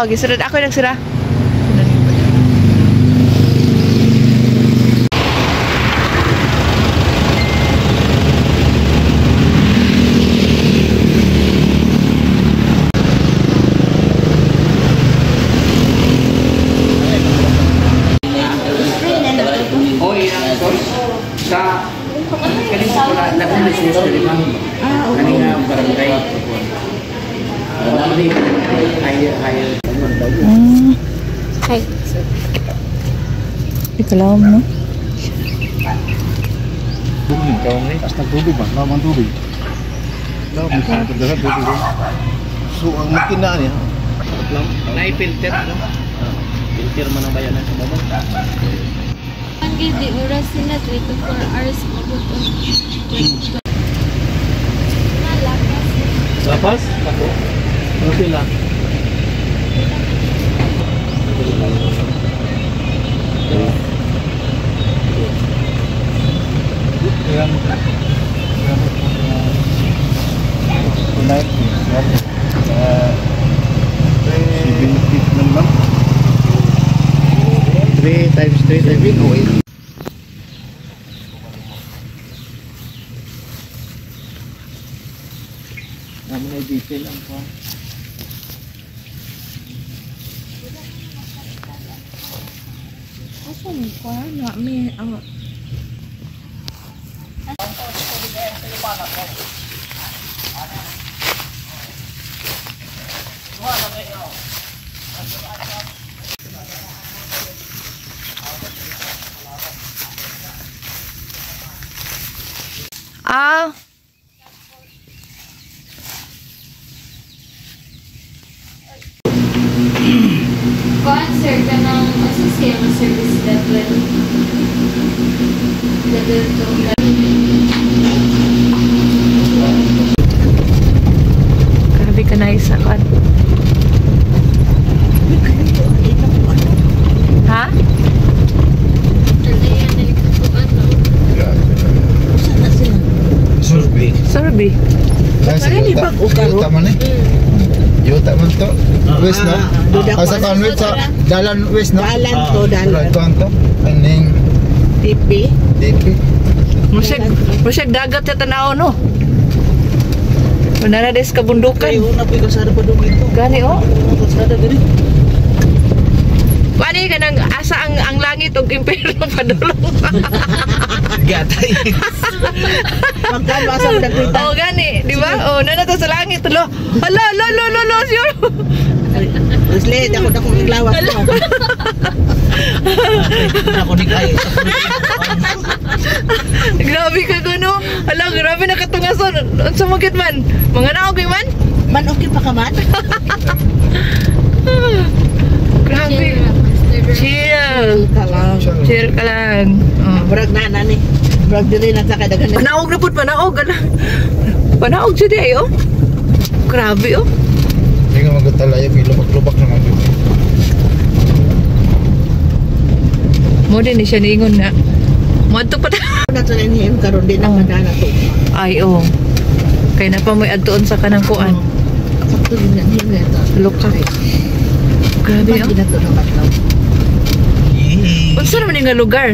gisunod ako nagsira. Hi. Ikaw mo. Tubig kau ni, asal tubig bang, lawan tubig. Lawan tubig tubig. So ang makina niya, Na-filter no? Filter man ang bayanan sa baba. Ang gidi oras sila 3 to 4 hours mabuto. Malakas. Lapas? Ako? Ano sila? naik 3 times 3 I think oh 8. Namin ay detail ang pa. Asa mo ka? Na may Concert ka ng associate service level 2. grabe ka na isa kan. Ha? Survey. Yuta man eh. Yuta man to. West no? Asa kan west sa dalan west no? Dalan to, dalan. Tuan to. Aning TP. DP. Musyag dagat sa tanaw no. Manara des kabundukan. Kayo na po kasada pa doon ito. Gani oh. Kasada diri. Wani ka nang asa ang langit og impyerno padulong. Gatay. Magkano asa mo nagkita? Oh gani, di ba? Oh nana to sa langit lo. Hala, lo sure. Usle, ako na kong iglawas mo. Ako ni kay. Grabe ka kuno. Hala, grabe nakatungason. Unsa mo kit man? Mga naog man? Man okay pa ka man? Grabe. Chill. Chill ka lang. Brag na ni. Brag diri na sa kadagan. Panaog na pud, panaog. Panaog siya di oh. Grabe oh. Hindi nga magtalaya lubak-lubak na mga. Mo din ni siya niingon na. Mo adto pa Na to ni karon din ang madana to. ay oh. Kay na pa mo'y adtuon sa kanang kuan. Sakto din na niya to. Luka. Grabe oh. Ginato na batlaw. Unsa man nga lugar?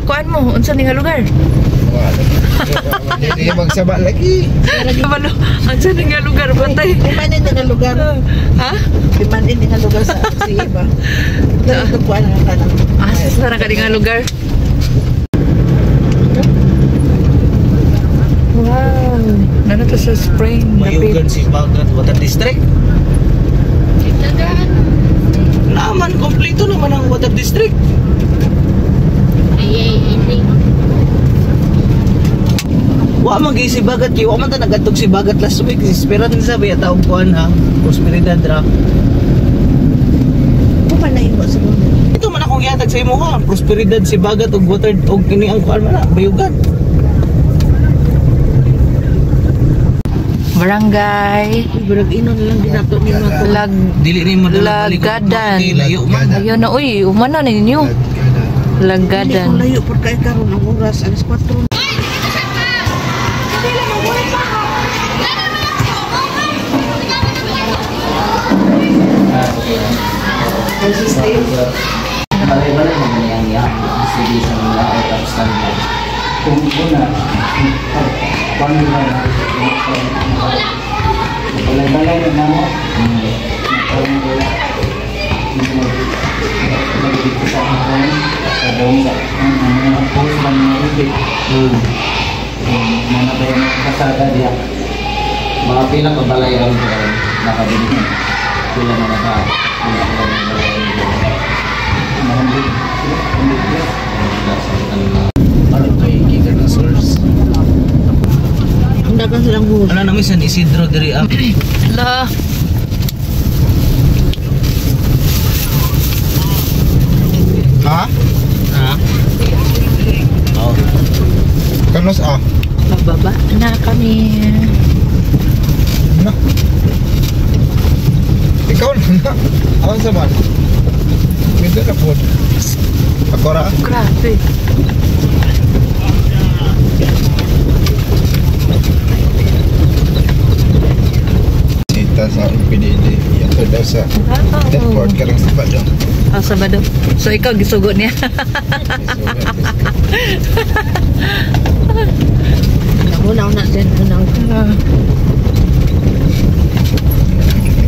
Kuan mo, unsa ni nga lugar? Hindi magsaba lagi. Kabalo, unsa ni nga lugar bantay? Limanin nga lugar. Ha? Limanin nga lugar sa iba. Dito po ang kanang. Asa na ka nga lugar? Wow, nana to sa spring. Mayugan si Bagat Water District. Naman, kompleto naman ang Water District. Wa magi si Bagat kay wa man ta nagadtog si Bagat last week. Esperanza ba taong kuan ha? Prosperidad ra. Kuman na imo sa mo. Ito man akong gihatag sa imo ha. Prosperidad si Bagat og water og kini ang kuan man na, bayugan. Barangay Brag inon lang ginato ni mga Dili ni madala Lagadan. Layo man. Ayun na, uy, umana na ninyo. Lagadan. layo por kay karon ang oras alas 4. Balay-balay mo ganyan yan. Sige sa mga out of standard. Kung una, kung nila na, balay-balay na mo, parang wala. Nagdito sa akin, sa dongga, ang mga post lang mga ubig. Mga ba yung kasada diya. Mga pila ka balay ang nakabili. Pila na naka, pila ka balay ang ano kay gikan na source. Ang dagang silang buhos. Ano namin San Isidro diri up. Ala. Ha? Ha? Oh. Kanos Magbaba na kami. Na. Ikaw na. Awan sa man. Minto na po. Ako ra. Grabe. Sita sa PDD. Yato daw sa Deadboard. Karang sabat daw. Sabado. So ikaw gisugot niya. Una din.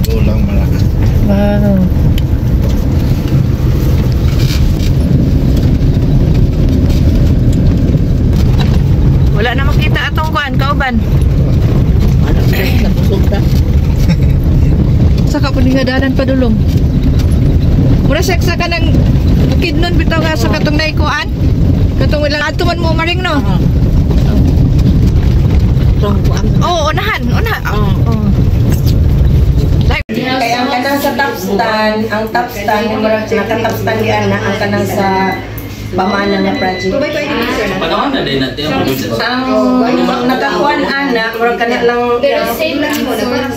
Gulang malaki. Wow. Wala na makita atong kuan kauban. Sa pusog ka. Saka paningadanan padulong. Mura seksa ka ng bukid nun bitaw nga sa katong naikuan. Katong wala ato man mo maring no. Oh, unahan, una. Oh. Kaya ang kanang sa top stand, ang top stand, naka-top stand yan na ang kanang sa pamana na project. Panahon na din natin Ang nakakuan ana, murag kana lang Pero same lang mo na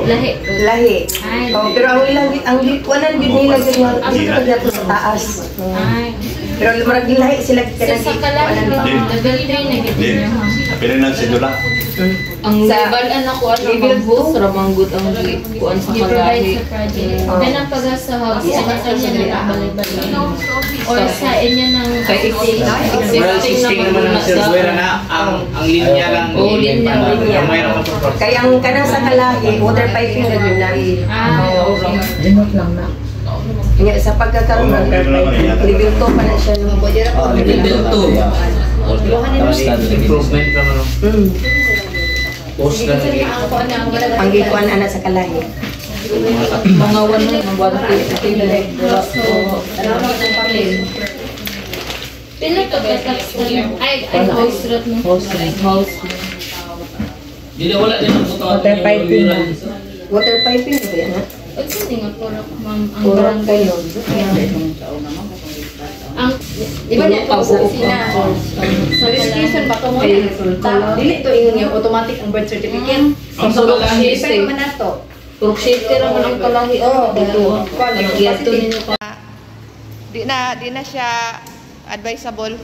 lahi. lahi. Ay. Pero ang ilang ang kuanan gid nila gid nga dito dito sa taas. Ay. Pero murag lahi sila Sa kanang sakala level 3 na gid niya. Pero nang sidula. Ang level ako ang host ramanggut ang kuan sa Gi-provide kalahi. sa project. Then ang pag-asahab sa kanya na balay-balay. Or sa inyo ng Existing naman ang server na ang linya lang. Oo, linya. kaya ang kanang sa kalahi water piping na yun na. okay. Remote lang na. Nga sa pagkakaroon ng water piping, level 2 pa na siya no. Level 2. Tapos improvement pa man. Post na Ang gikuan ana sa kalahi. Mga wala ng buwan Pila ka ba ay host route mo? house. Dili wala din ang buto. Water piping. Water piping ba yan ha? Pag sa nga pura ma'am ang Kurang barangay. kayo. Ang iba niya pa sa sina. Registration ba ito mo yan? Dili ito yung automatic ang birth certificate. Ang sa kalahi Pero man na ito. Proximity naman ang kalahi. Dito. Nagyato ninyo ka. Di na siya advisable.